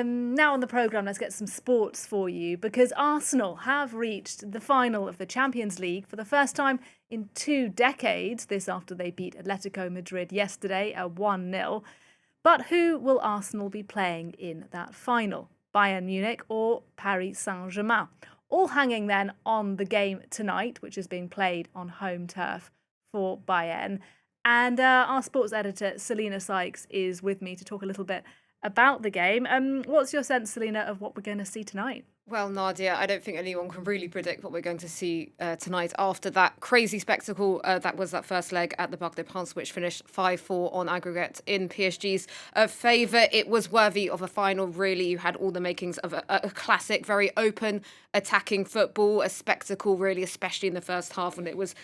Now on the programme, let's get some sports for you because Arsenal have reached the final of the Champions League for the first time in 2 decades. This after they beat Atletico Madrid yesterday at 1-0. But who will Arsenal be playing in that final? Bayern Munich or Paris Saint-Germain? All hanging then on the game tonight, which is being played on home turf for Bayern. And our sports editor, Selina Sykes, is with me to talk a little bit about the game. What's your sense, Selina, of what we're going to see tonight? Well, Nadia, I don't think anyone can really predict what we're going to see tonight after that crazy spectacle that was that first leg at the Parc des Princes, which finished 5-4 on aggregate in PSG's favour. It was worthy of a final, really. You had all the makings of a classic, very open, attacking football, a spectacle, really, especially in the first half when it was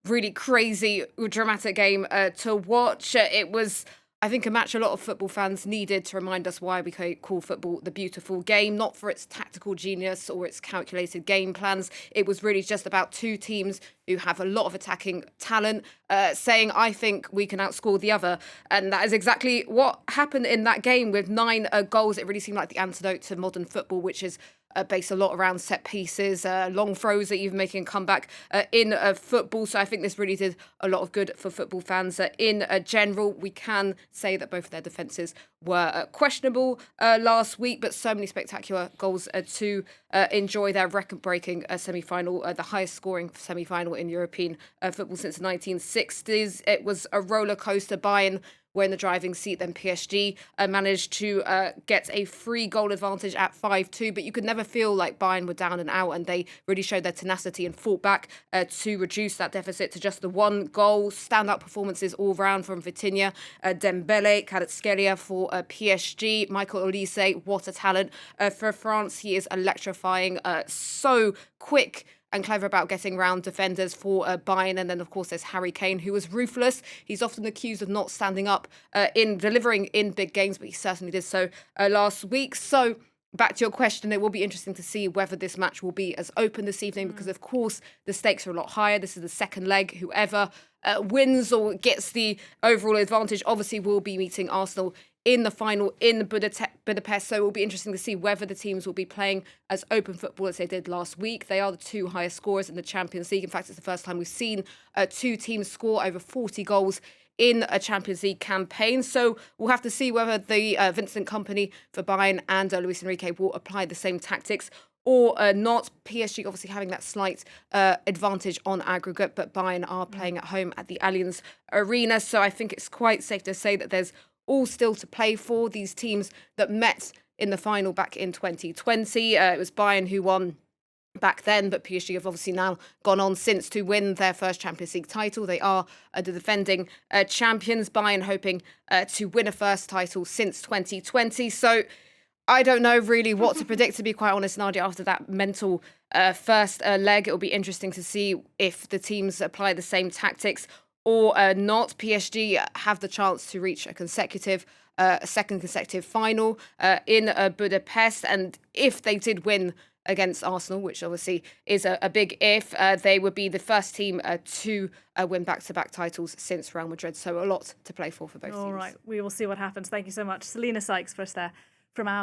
really crazy, dramatic game to watch. It was, I think, a match a lot of football fans needed to remind us why we call football the beautiful game, not for its tactical genius or its calculated game plans. It was really just about two teams who have a lot of attacking talent, saying, I think we can outscore the other. And that is exactly what happened in that game with 9 goals. It really seemed like the antidote to modern football, which is based a lot around set pieces, long throws that you're making a comeback in football. So I think this really did a lot of good for football fans in general. We can say that both of their defences were questionable last week, but so many spectacular goals to enjoy their record-breaking semi-final, the highest scoring semi-final in European football since the 1960s. It was a roller coaster. Bayern were in the driving seat, then PSG managed to get a 3-goal advantage at 5-2, but you could never feel like Bayern were down and out, and they really showed their tenacity and fought back to reduce that deficit to just the 1 goal. Standout performances all round from Vitinha, Dembele, Kvaratskhelia for PSG, Michael Olise, what a talent for France. He is electrifying, so quick and clever about getting round defenders for Bayern. And then, of course, there's Harry Kane, who was ruthless. He's often accused of not standing up in delivering in big games, but he certainly did so last week. So back to your question, it will be interesting to see whether this match will be as open this evening because, of course, the stakes are a lot higher. This is the second leg. Whoever wins or gets the overall advantage obviously will be meeting Arsenal in the final in Budapest. So it will be interesting to see whether the teams will be playing as open football as they did last week. They are the 2 highest scorers in the Champions League. In fact, it's the first time we've seen 2 teams score over 40 goals in a Champions League campaign. So we'll have to see whether the Vincent Kompany for Bayern and Luis Enrique will apply the same tactics or not. PSG obviously having that slight advantage on aggregate, but Bayern are playing at home at the Allianz Arena. So I think it's quite safe to say that there's all still to play for. These teams that met in the final back in 2020. It was Bayern who won back then, but PSG have obviously now gone on since to win their first Champions League title. They are the defending champions. Bayern hoping to win a first title since 2020. So I don't know really what to predict, to be quite honest, Nadia, after that mental first leg. It'll be interesting to see if the teams apply the same tactics or not. PSG have the chance to reach a second consecutive final in Budapest. And if they did win against Arsenal, which obviously is a big if, they would be the first team to win back-to-back titles since Real Madrid. So a lot to play for both teams. All right, we will see what happens. Thank you so much. Selina Sykes for us there from our